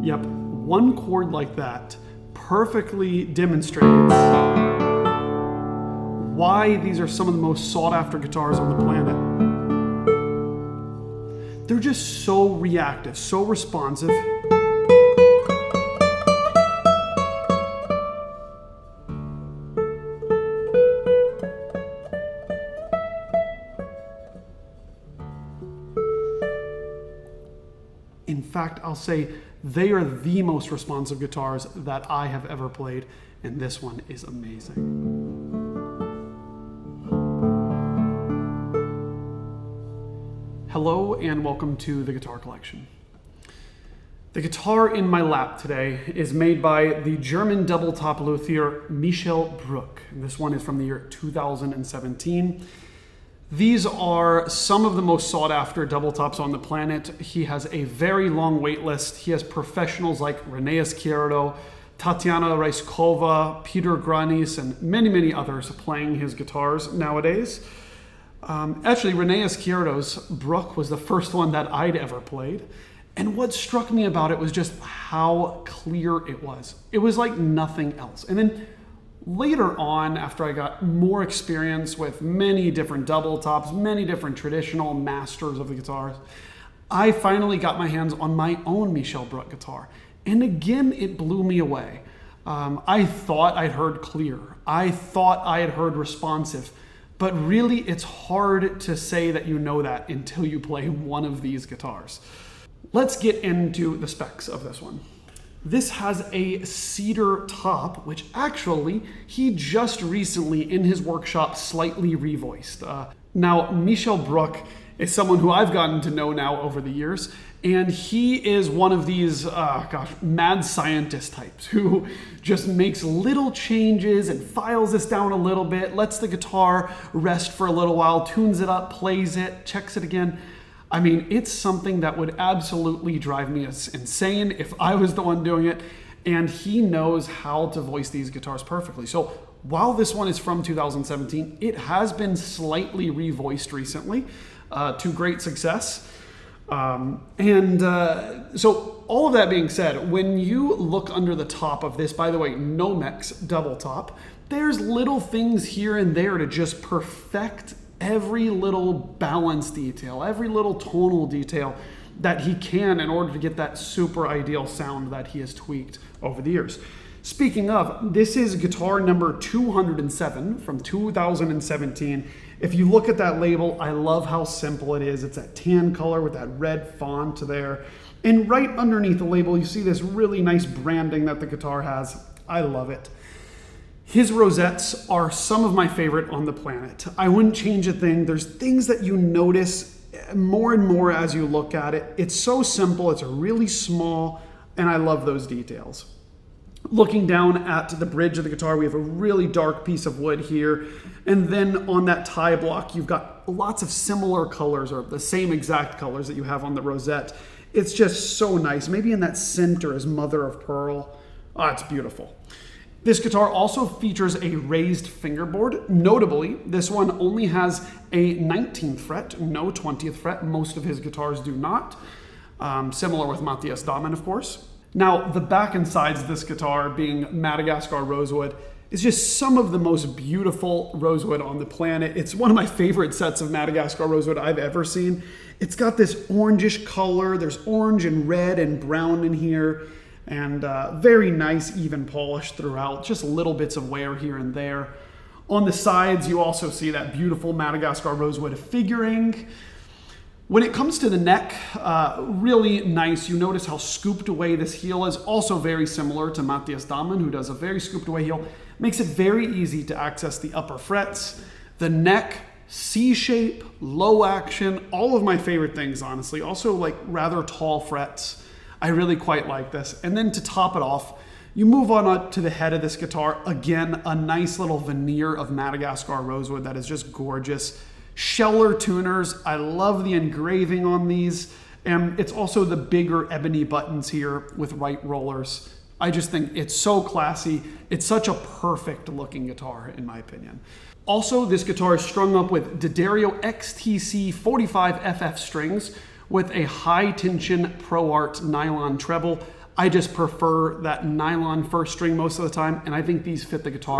Yep, one chord like that perfectly demonstrates why these are some of the most sought after guitars on the planet. They're just so reactive, so responsive. In fact, I'll say they are the most responsive guitars that I have ever played, and this one is amazing. Hello and welcome to the Guitar Collection. The guitar in my lap today is made by the German double top luthier Michel Brück. And this one is from the year 2017. These are some of the most sought after double tops on the planet. He has a very long wait list. He has professionals like René Izquierdo, Tatiana Raiskova, Peter Granis, and many others playing his guitars nowadays. Actually, René Izquierdo's Brück was the first one that I'd ever played. And what struck me about it was just how clear it was. It was like nothing else. And then later on, after I got more experience with many different double tops, many different traditional masters of the guitars, I finally got my hands on my own Michel Brück guitar. And again, it blew me away. I thought I'd heard clear. I thought I had heard responsive. But really, it's hard to say that you know that until you play one of these guitars. Let's get into the specs of this one. This has a cedar top, which actually he just recently in his workshop slightly revoiced. Now, Michel Brück is someone who I've gotten to know now over the years, and he is one of these, mad scientist types who just makes little changes and files this down a little bit, lets the guitar rest for a little while, tunes it up, plays it, checks it again. I mean, it's something that would absolutely drive me insane if I was the one doing it, and he knows how to voice these guitars perfectly. So while this one is from 2017, it has been slightly revoiced recently to great success. So all of that being said, when you look under the top of this, by the way, Nomex double top, there's little things here and there to just perfect every little balance detail, every little tonal detail that he can in order to get that super ideal sound that he has tweaked over the years. Speaking of, this is guitar number 207 from 2017. If you look at that label, I love how simple it is. It's that tan color with that red font there. And right underneath the label, you see this really nice branding that the guitar has. I love it. His rosettes are some of my favorite on the planet. I wouldn't change a thing. There's things that you notice more and more as you look at it. It's so simple, it's really small, and I love those details. Looking down at the bridge of the guitar, we have a really dark piece of wood here. And then on that tie block, you've got lots of similar colors or the same exact colors that you have on the rosette. It's just so nice. Maybe in that center is mother of pearl. Oh, it's beautiful. This guitar also features a raised fingerboard. Notably, this one only has a 19th fret, no 20th fret. Most of his guitars do not. Similar with Matthias Dahmen, of course. Now, the back and sides of this guitar, being Madagascar rosewood, is just some of the most beautiful rosewood on the planet. It's one of my favorite sets of Madagascar rosewood I've ever seen. It's got this orangish color. There's orange and red and brown in here. And very nice, even polish throughout. Just little bits of wear here and there. On the sides, you also see that beautiful Madagascar rosewood figuring. When it comes to the neck, really nice. You notice how scooped away this heel is. Also very similar to Matthias Dahmen, who does a very scooped away heel. Makes it very easy to access the upper frets. The neck, C-shape, low action, all of my favorite things, honestly. Also like rather tall frets. I really quite like this. And then to top it off, you move on up to the head of this guitar. Again, a nice little veneer of Madagascar rosewood that is just gorgeous. Scheller tuners. I love the engraving on these. And it's also the bigger ebony buttons here with right rollers. I just think it's so classy. It's such a perfect looking guitar, in my opinion. Also, this guitar is strung up with D'Addario XTC 45 FF strings with a high tension Pro Art nylon treble. I just prefer that nylon first string most of the time, and I think these fit the guitar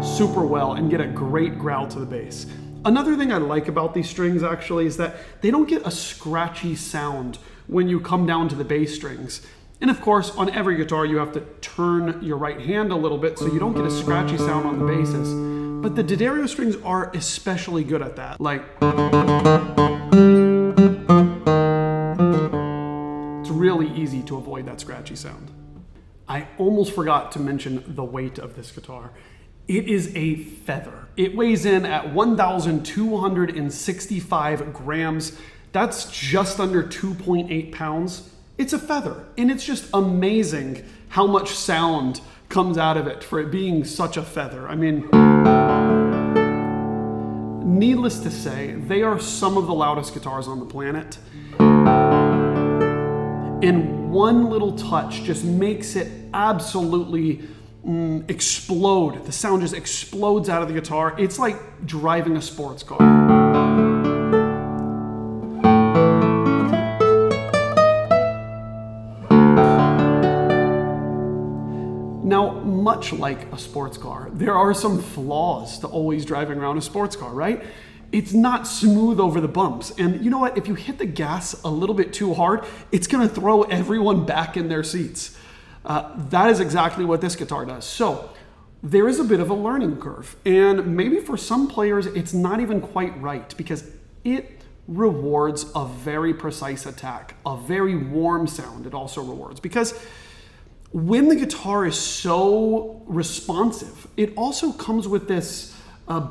super well and get a great growl to the bass. Another thing I like about these strings actually is that they don't get a scratchy sound when you come down to the bass strings. And of course, on every guitar, you have to turn your right hand a little bit so you don't get a scratchy sound on the basses. But the D'Addario strings are especially good at that. Like, it's really easy to avoid that scratchy sound. I almost forgot to mention the weight of this guitar. It is a feather. It weighs in at 1,265 grams. That's just under 2.8 pounds. It's a feather, and it's just amazing how much sound comes out of it for it being such a feather. I mean, needless to say, they are some of the loudest guitars on the planet. And one little touch just makes it absolutely explode. The sound just explodes out of the guitar. It's like driving a sports car. Now, much like a sports car, there are some flaws to always driving around a sports car, right? It's not smooth over the bumps. And you know what? If you hit the gas a little bit too hard, it's gonna throw everyone back in their seats. That is exactly what this guitar does. So there is a bit of a learning curve. And maybe for some players, it's not even quite right because it rewards a very precise attack, a very warm sound it also rewards. Because when the guitar is so responsive, it also comes with this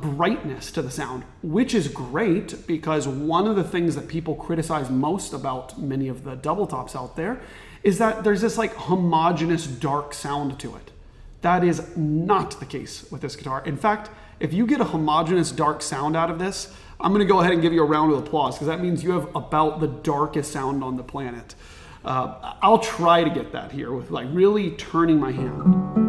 brightness to the sound, which is great because one of the things that people criticize most about many of the double tops out there is that there's this like homogeneous dark sound to it. That is not the case with this guitar. In fact, if you get a homogeneous dark sound out of this, I'm gonna go ahead and give you a round of applause because that means you have about the darkest sound on the planet. I'll try to get that here with like really turning my hand.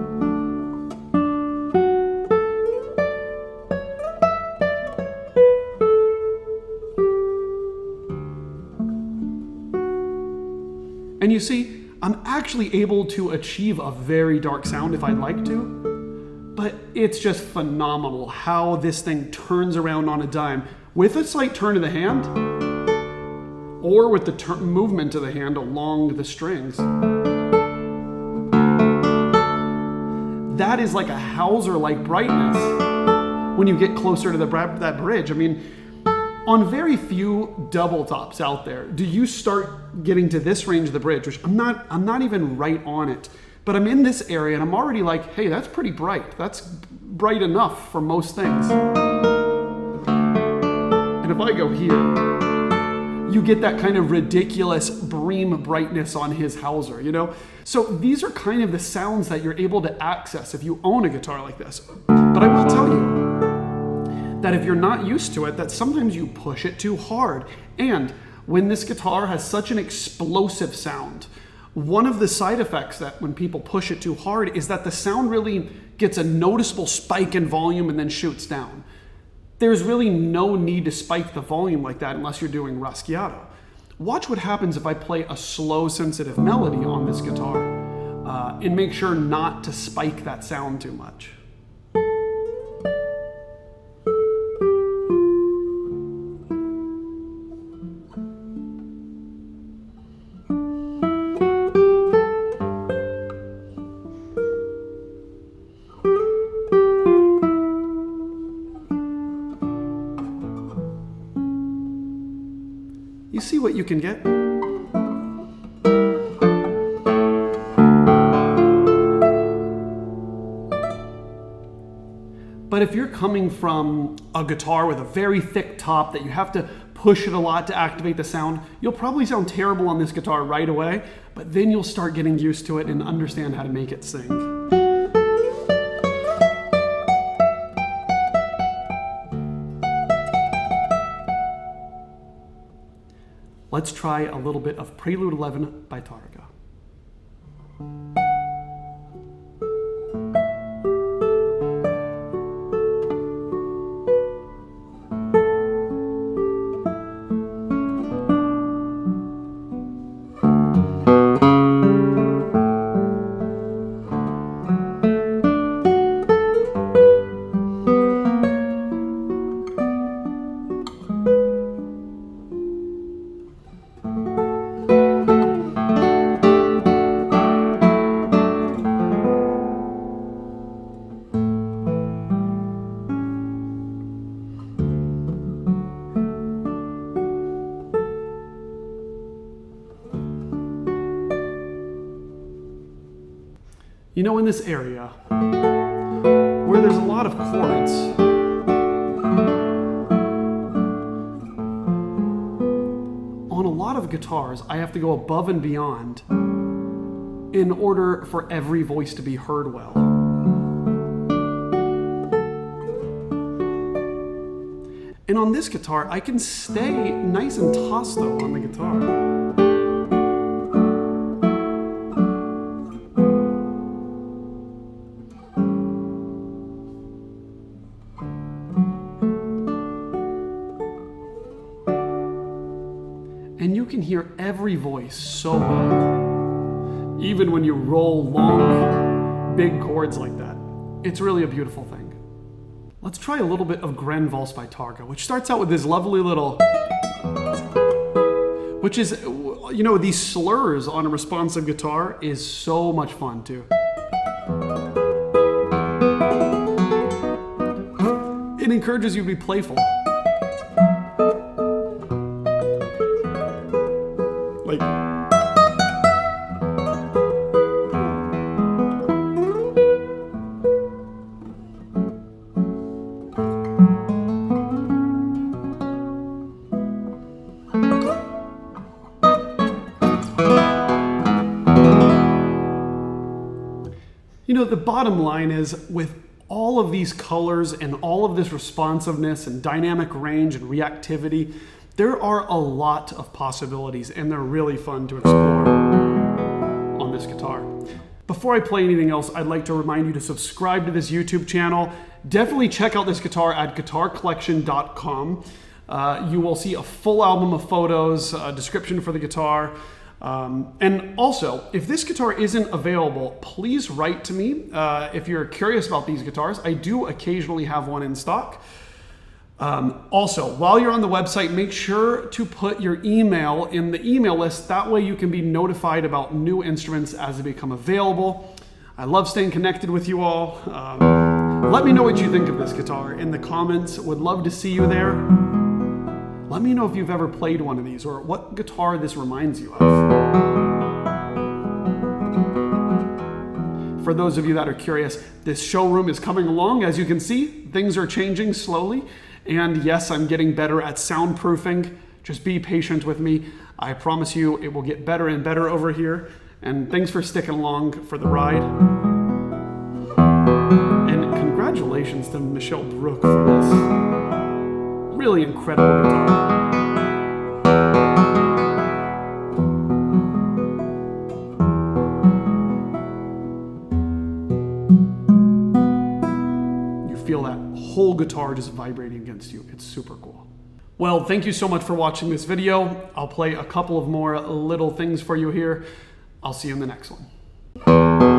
And you see, I'm actually able to achieve a very dark sound if I'd like to, but it's just phenomenal how this thing turns around on a dime with a slight turn of the hand or with the movement of the hand along the strings. That is like a Hauser-like brightness when you get closer to that bridge. I mean, on very few double tops out there, do you start getting to this range of the bridge, which I'm not even right on it, but I'm in this area and I'm already like, hey, that's pretty bright. That's bright enough for most things. And if I go here, you get that kind of ridiculous bream brightness on his Hauser, you know? So these are kind of the sounds that you're able to access if you own a guitar like this. But I will tell you that if you're not used to it, that sometimes you push it too hard. And when this guitar has such an explosive sound, one of the side effects that when people push it too hard is that the sound really gets a noticeable spike in volume and then shoots down. There's really no need to spike the volume like that unless you're doing Raschiato. Watch what happens if I play a slow, sensitive melody on this guitar and make sure not to spike that sound too much. You see what you can get? But if you're coming from a guitar with a very thick top that you have to push it a lot to activate the sound, you'll probably sound terrible on this guitar right away, but then you'll start getting used to it and understand how to make it sing. Let's try a little bit of Prelude 11 by Targa. You know, in this area where there's a lot of chords, on a lot of guitars, I have to go above and beyond in order for every voice to be heard well. And on this guitar, I can stay nice and tosto on the guitar. And you can hear every voice so well, even when you roll long, big chords like that. It's really a beautiful thing. Let's try a little bit of Grand Valse by Targa, which starts out with this lovely little, which is, you know, these slurs on a responsive guitar is so much fun too. It encourages you to be playful. Like, you know, the bottom line is, with all of these colors and all of this responsiveness and dynamic range and reactivity, there are a lot of possibilities, and they're really fun to explore on this guitar. Before I play anything else, I'd like to remind you to subscribe to this YouTube channel. Definitely check out this guitar at guitarcollection.com. You will see a full album of photos, a description for the guitar. And also, if this guitar isn't available, please write to me if you're curious about these guitars. I do occasionally have one in stock. Also, while you're on the website, make sure to put your email in the email list. That way you can be notified about new instruments as they become available. I love staying connected with you all. Let me know what you think of this guitar in the comments. Would love to see you there. Let me know if you've ever played one of these or what guitar this reminds you of. For those of you that are curious, this showroom is coming along. As you can see, things are changing slowly. And yes, I'm getting better at soundproofing. Just be patient with me. I promise you it will get better and better over here. And thanks for sticking along for the ride. And congratulations to Michel Brück for this really incredible guitar. You feel that whole guitar just vibrating against you. It's super cool. Well, thank you so much for watching this video. I'll play a couple of more little things for you here. I'll see you in the next one.